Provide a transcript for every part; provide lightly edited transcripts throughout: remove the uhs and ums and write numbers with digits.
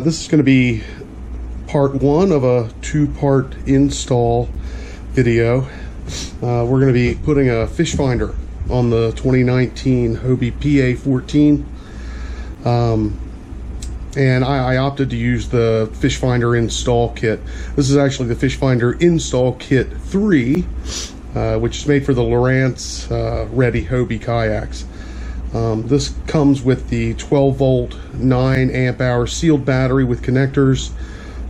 This is going to be part one of a two-part install video. We're going to be putting a fish finder on the 2019 Hobie PA 14. And I opted to use the fish finder install kit. This is actually the fish finder install kit 3, which is made for the Lowrance ready Hobie kayaks. This comes with the 12 volt 9 amp hour sealed battery with connectors,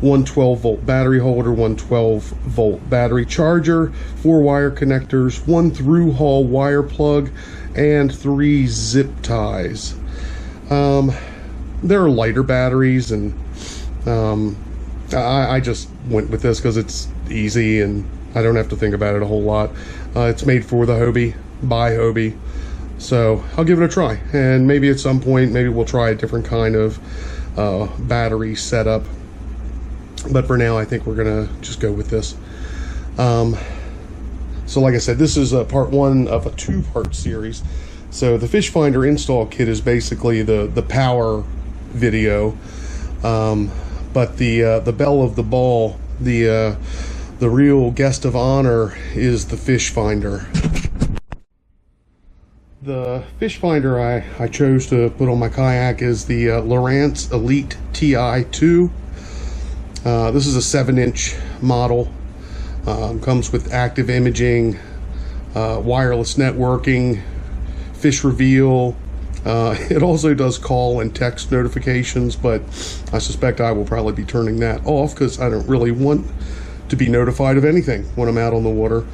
one 12 volt battery holder, one 12 volt battery charger, 4 wire connectors, one through haul wire plug, and 3 zip ties. There are lighter batteries, and I just went with this because it's easy and I don't have to think about it a whole lot. It's made for the Hobie, by Hobie, so I'll give it a try, and maybe at some point maybe we'll try a different kind of battery setup, but for now I think we're gonna just go with this. So like I said, this is part one of a two-part series. So the fish finder install kit is basically the power video, but the belle of the ball, the real guest of honor, is the fish finder. The fish finder I chose to put on my kayak is the Lowrance Elite TI2. This is a 7-inch model. Comes with active imaging, wireless networking, fish reveal. It also does call and text notifications, but I suspect I will probably be turning that off because I don't really want to be notified of anything when I'm out on the water.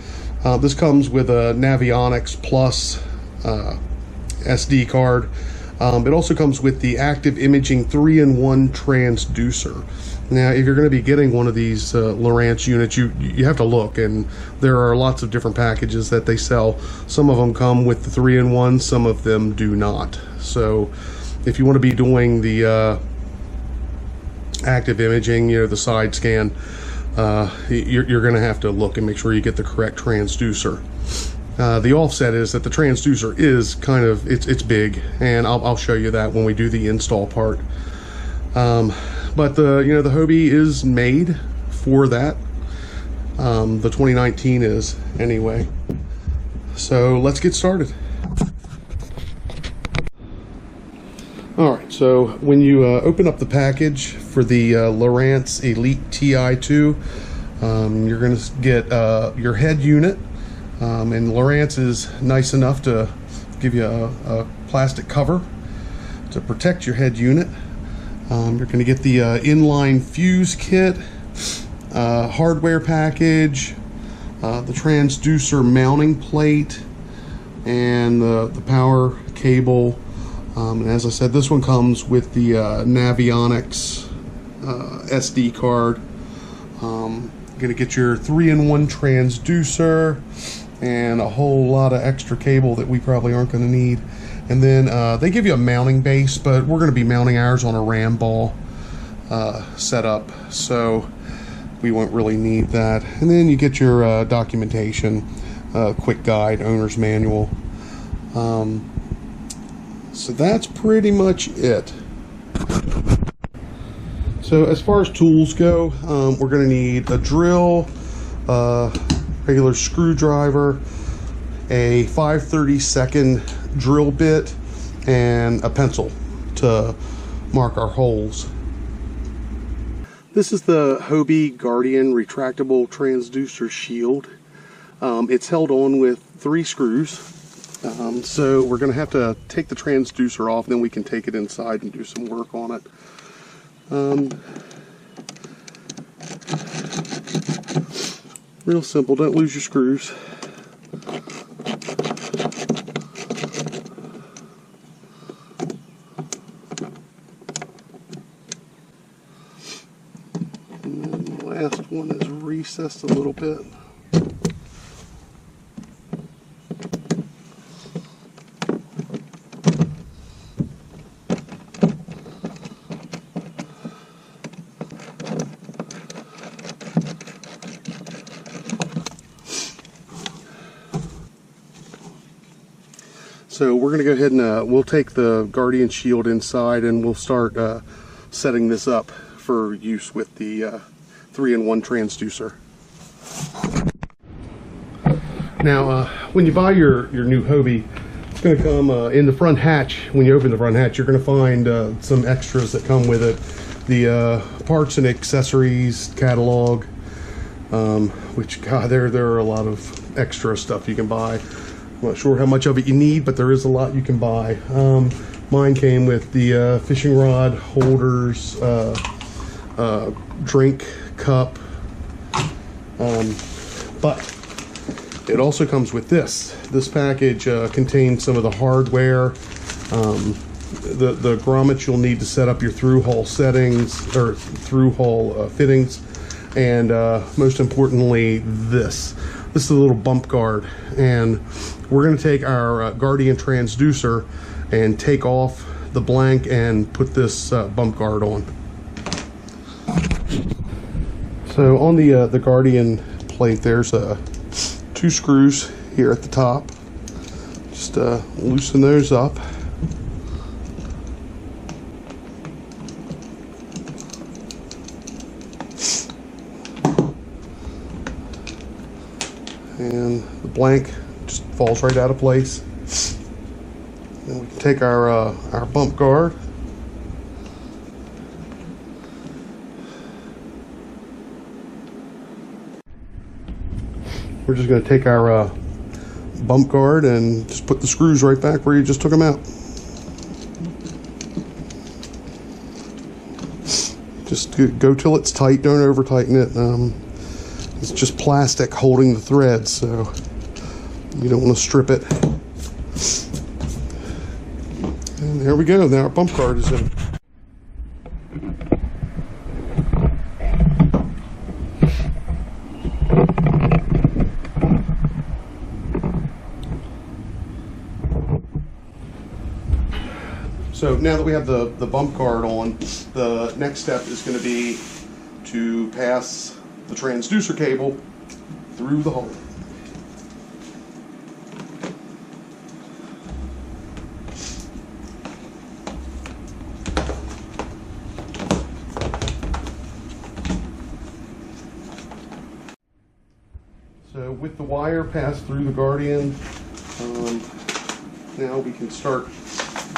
This comes with a Navionics Plus SD card. It also comes with the active imaging 3-in-1 transducer. Now, if you're going to be getting one of these Lowrance units, you have to look, and there are lots of different packages that they sell. Some of them come with the 3-in-1, some of them do not. So if you want to be doing the active imaging, you know, the side scan, you're going to have to look and make sure you get the correct transducer. The offset is that the transducer is kind of, it's big, and I'll show you that when we do the install part. But the Hobie is made for that. The 2019 is anyway. So let's get started. All right, so when you open up the package for the Lowrance Elite TI2, you're going to get your head unit. And Lowrance is nice enough to give you a plastic cover to protect your head unit. You're going to get the inline fuse kit, hardware package, the transducer mounting plate, and the power cable. And as I said, this one comes with the Navionics SD card. You're going to get your 3-in-1 transducer and a whole lot of extra cable that we probably aren't going to need. And then they give you a mounting base, but we're going to be mounting ours on a ram ball setup, so we won't really need that. And then you get your documentation, quick guide, owner's manual. So that's pretty much it. So as far as tools go, we're going to need a drill, regular screwdriver, a 5/32 drill bit, and a pencil to mark our holes. This is the Hobie Guardian retractable transducer shield. It's held on with 3 screws. So we're going to have to take the transducer off, then we can take it inside and do some work on it. Real simple, don't lose your screws. And then the last one is recessed a little bit. So we're going to go ahead and we'll take the Guardian shield inside and we'll start setting this up. for use with the 3-in-1 transducer. Now, when you buy your new Hobie, it's going to come in the front hatch. When you open the front hatch, you're going to find some extras that come with it. The parts and accessories catalog, which, God, there are a lot of extra stuff you can buy. I'm not sure how much of it you need, but there is a lot you can buy. Mine came with the fishing rod holders, drink cup, but it also comes with this. This package contains some of the hardware, the grommets you'll need to set up your through-hull settings, or through-hull fittings, and most importantly, this. This is a little bump guard, and we're going to take our Guardian transducer and take off the blank and put this bump guard on. So on the Guardian plate, there's 2 screws here at the top. Just loosen those up. And the blank just falls right out of place. Then we can take our bump guard. We're just going to take our bump guard and just put the screws right back where you just took them out. Just go till it's tight, don't over tighten it. It's just plastic holding the threads, so you don't want to strip it. And there we go, now our bump guard is in. So now that we have the bump guard on, the next step is going to be to pass the transducer cable through the hole. So with the wire passed through the Guardian, now we can start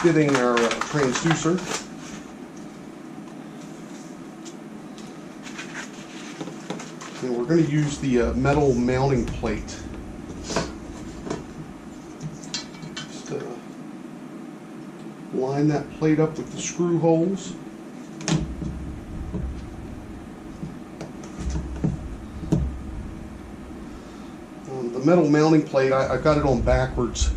fitting our transducer. And we're going to use the metal mounting plate. Just line that plate up with the screw holes. The metal mounting plate, I got it on backwards.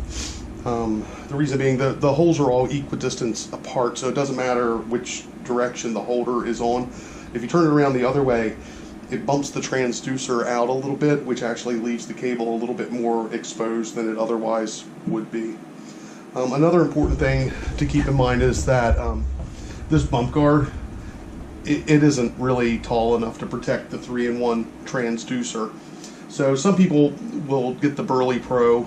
The reason being the holes are all equidistant apart, so it doesn't matter which direction the holder is on. If you turn it around the other way, it bumps the transducer out a little bit, which actually leaves the cable a little bit more exposed than it otherwise would be. Another important thing to keep in mind is that this bump guard, it isn't really tall enough to protect the 3-in-1 transducer. So some people will get the Burley Pro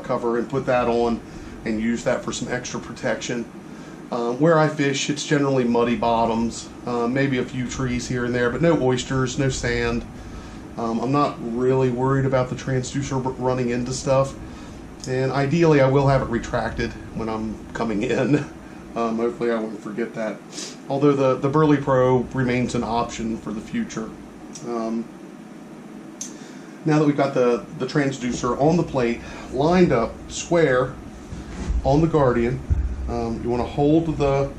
cover and put that on and use that for some extra protection. Where I fish, it's generally muddy bottoms, maybe a few trees here and there, but no oysters, no sand. I'm not really worried about the transducer running into stuff, and ideally I will have it retracted when I'm coming in. Hopefully I won't forget that. Although the Burley Pro remains an option for the future. Now that we've got the transducer on the plate, lined up square on the Guardian, you want to hold the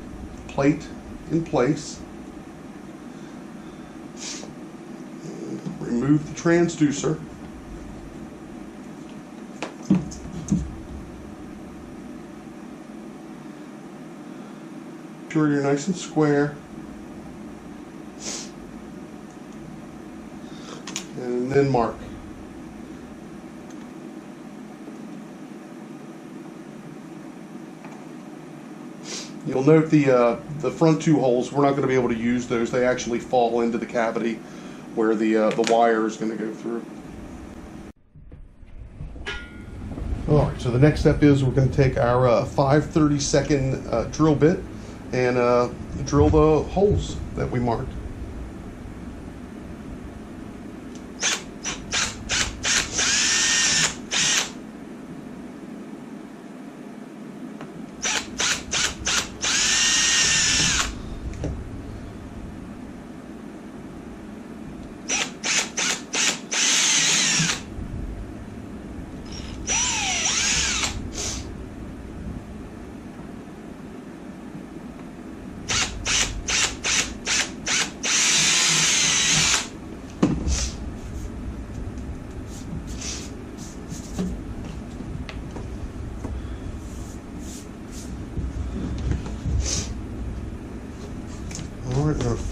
plate in place, remove the transducer, make sure you're nice and square, and then mark. You'll note the front 2 holes, we're not going to be able to use those. They actually fall into the cavity where the wire is going to go through. Alright, so the next step is we're going to take our 5/32 drill bit and drill the holes that we marked.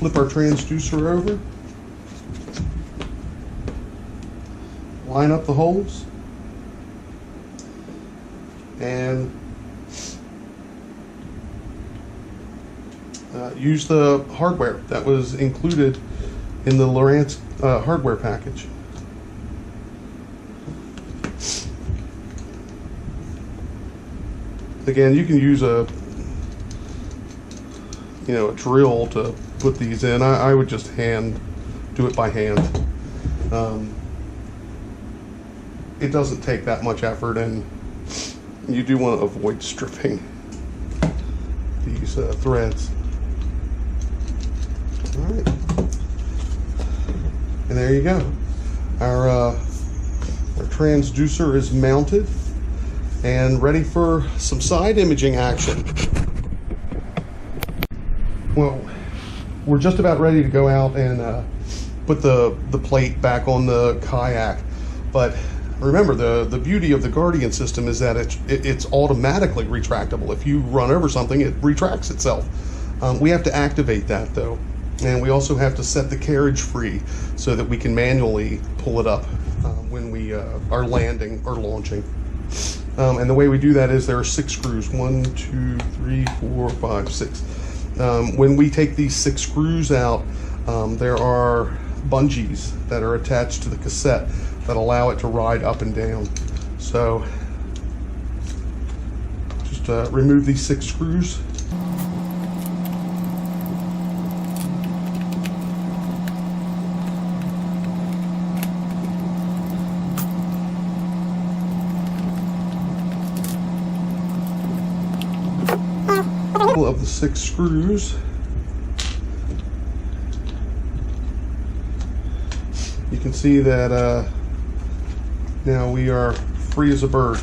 flip our transducer over, line up the holes, and use the hardware that was included in the Lowrance hardware package. Again, you can use a drill to put these in. I would just do it by hand. It doesn't take that much effort, and you do want to avoid stripping these threads. All right, and there you go. Our transducer is mounted and ready for some side imaging action. Well, we're just about ready to go out and put the plate back on the kayak, but remember, the beauty of the Guardian system is that it's automatically retractable. If you run over something, it retracts itself. We have to activate that though, and we also have to set the carriage free so that we can manually pull it up when we are landing or launching. And the way we do that is there are 6 screws. 1, 2, 3, 4, 5, 6. When we take these 6 screws out, there are bungees that are attached to the cassette that allow it to ride up and down. So just remove these 6 screws. Of the 6 screws, you can see that now we are free as a bird.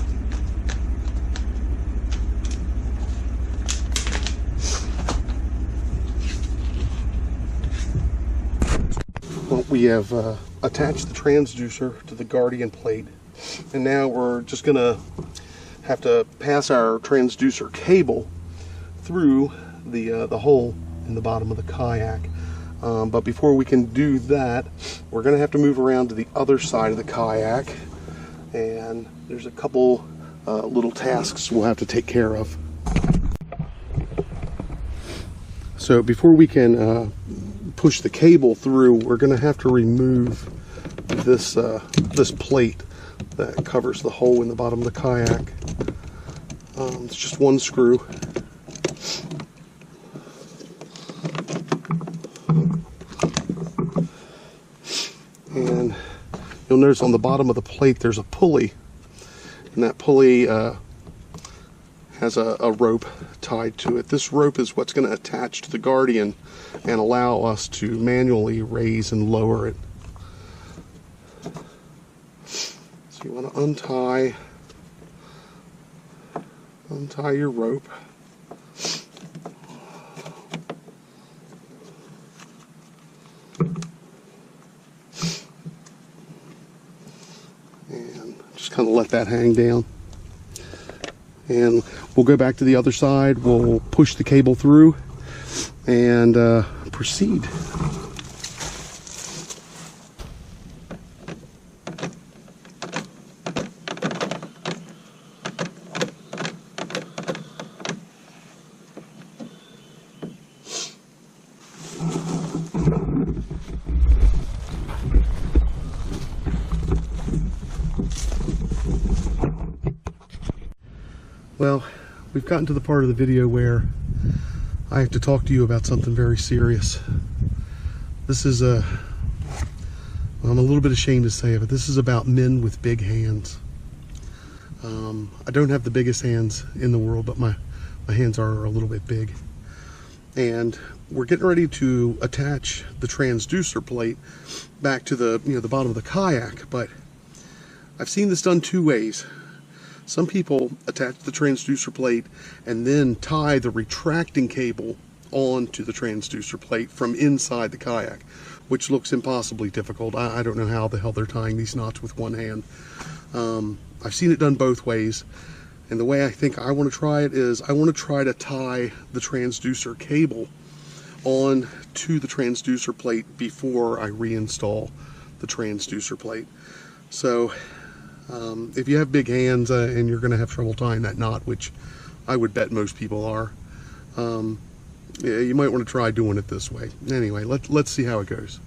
Well, we have attached the transducer to the Guardian plate, and now we're just gonna have to pass our transducer cable through the hole in the bottom of the kayak. But before we can do that, we're going to have to move around to the other side of the kayak, and there's a couple little tasks we'll have to take care of. So before we can push the cable through, we're going to have to remove this this plate that covers the hole in the bottom of the kayak. It's just 1 screw. And you'll notice on the bottom of the plate there's a pulley, and that pulley has a rope tied to it. This rope is what's going to attach to the Guardian and allow us to manually raise and lower it. So you want to untie your rope. Kind of let that hang down, and we'll go back to the other side. We'll push the cable through and proceed. Well, we've gotten to the part of the video where I have to talk to you about something very serious. This is well, I'm a little bit ashamed to say it, but this is about men with big hands. I don't have the biggest hands in the world, but my hands are a little bit big. And we're getting ready to attach the transducer plate back to the the bottom of the kayak, but I've seen this done 2 ways. Some people attach the transducer plate and then tie the retracting cable onto the transducer plate from inside the kayak, which looks impossibly difficult. I don't know how the hell they're tying these knots with 1 hand. I've seen it done both ways, and the way I think I want to try it is I want to try to tie the transducer cable on to the transducer plate before I reinstall the transducer plate. So if you have big hands and you're going to have trouble tying that knot, which I would bet most people are, yeah, you might want to try doing it this way. Anyway, let's see how it goes.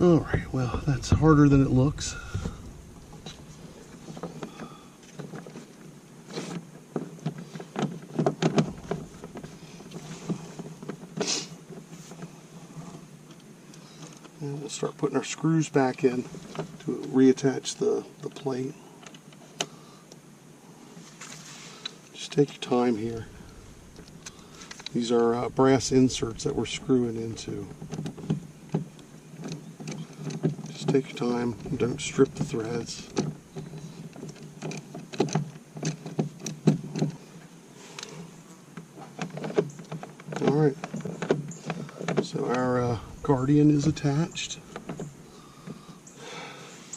Alright, well, that's harder than it looks. And we'll start putting our screws back in to reattach the plate. Just take your time here. These are brass inserts that we're screwing into. Take your time, don't strip the threads. Alright, so our Guardian is attached.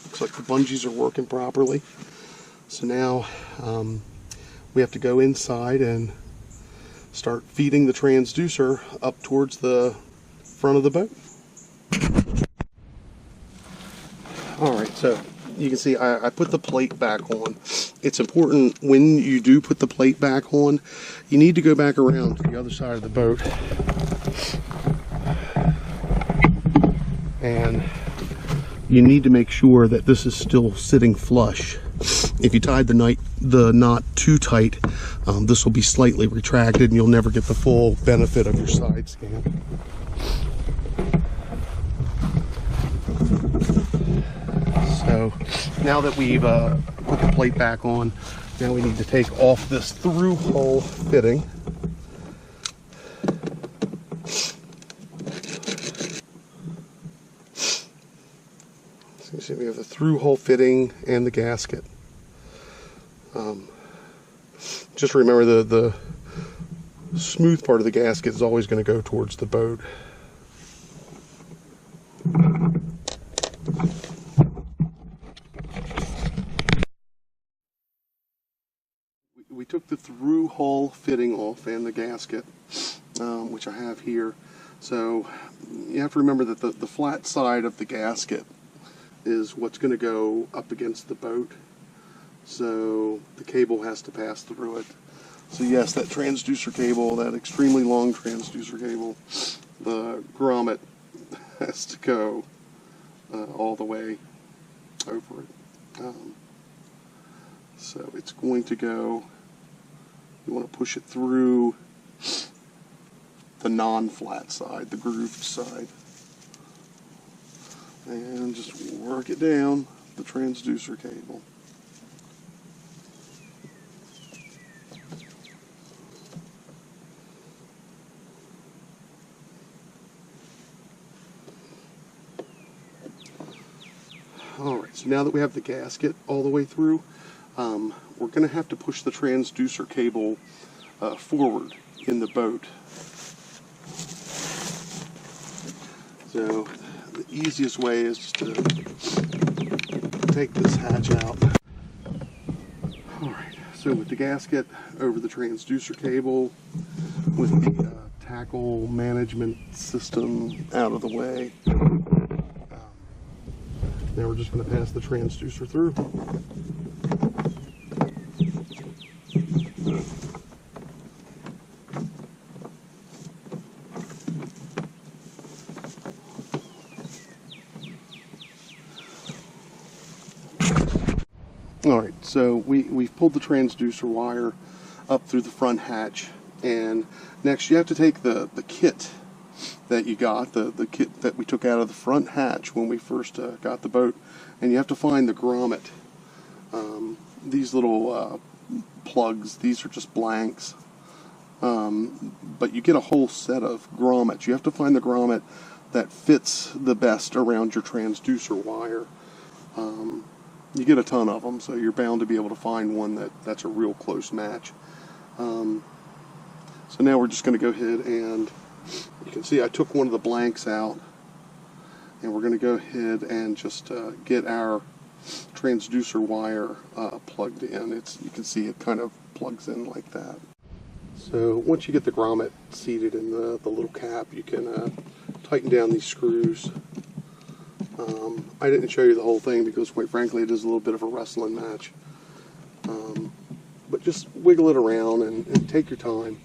Looks like the bungees are working properly. So now we have to go inside and start feeding the transducer up towards the front of the boat. Alright, so you can see I put the plate back on. It's important when you do put the plate back on, you need to go back around to the other side of the boat. And you need to make sure that this is still sitting flush. If you tied the knot too tight, this will be slightly retracted and you'll never get the full benefit of your side scan. So now that we've put the plate back on, now we need to take off this through hole fitting. So you see we have the through hole fitting and the gasket. Just remember the smooth part of the gasket is always going to go towards the boat. We took the through hole fitting off and the gasket, which I have here. So you have to remember that the flat side of the gasket is what's going to go up against the boat. So the cable has to pass through it. So yes, that transducer cable, that extremely long transducer cable, the grommet has to go all the way over it. So it's going to go, you want to push it through the non-flat side, the grooved side. And just work it down the transducer cable. Alright, so now that we have the gasket all the way through, we're going to have to push the transducer cable forward in the boat. So the easiest way is just to take this hatch out. Alright, so with the gasket over the transducer cable, with the tackle management system out of the way, now we're just going to pass the transducer through. Alright, so we've pulled the transducer wire up through the front hatch, and next you have to take the kit that you got, the kit that we took out of the front hatch when we first got the boat, and you have to find the grommet. These little plugs, these are just blanks, but you get a whole set of grommets. You have to find the grommet that fits the best around your transducer wire. You get a ton of them, so you're bound to be able to find one that's a real close match. So now we're just going to go ahead and, you can see I took one of the blanks out, and we're going to go ahead and just get our transducer wire plugged in. You can see it kind of plugs in like that. So once you get the grommet seated in the little cap, you can tighten down these screws. I didn't show you the whole thing because, quite frankly, it is a little bit of a wrestling match. But just wiggle it around and take your time,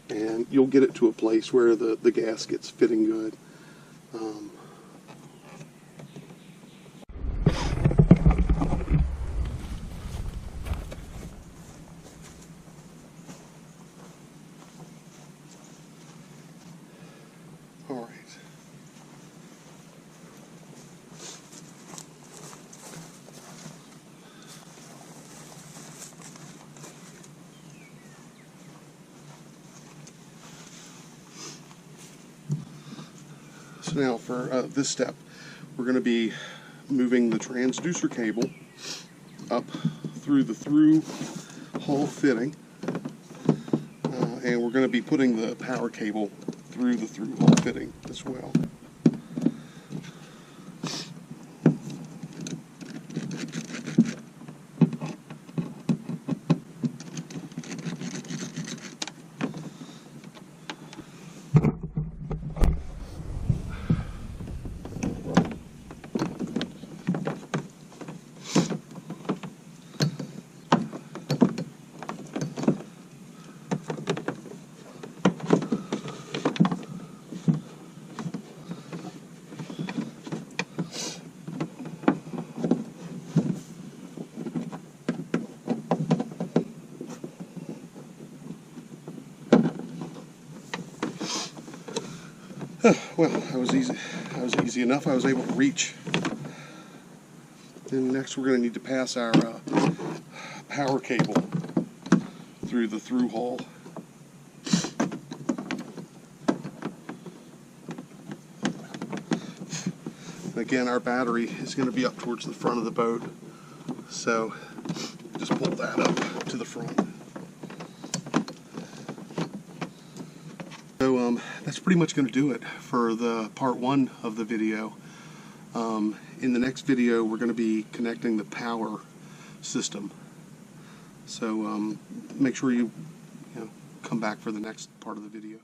and you'll get it to a place where the gasket's fitting good. All right. So now for this step, we're going to be moving the transducer cable up through the through hull fitting, and we're going to be putting the power cable through the through hull fitting as well. Well, that was easy. That was easy enough. I was able to reach. And next we're going to need to pass our power cable through the through hull. And again, our battery is going to be up towards the front of the boat, so just pull that up to the front. So that's pretty much going to do it for the part one of the video. In the next video, we're going to be connecting the power system. So make sure you come back for the next part of the video.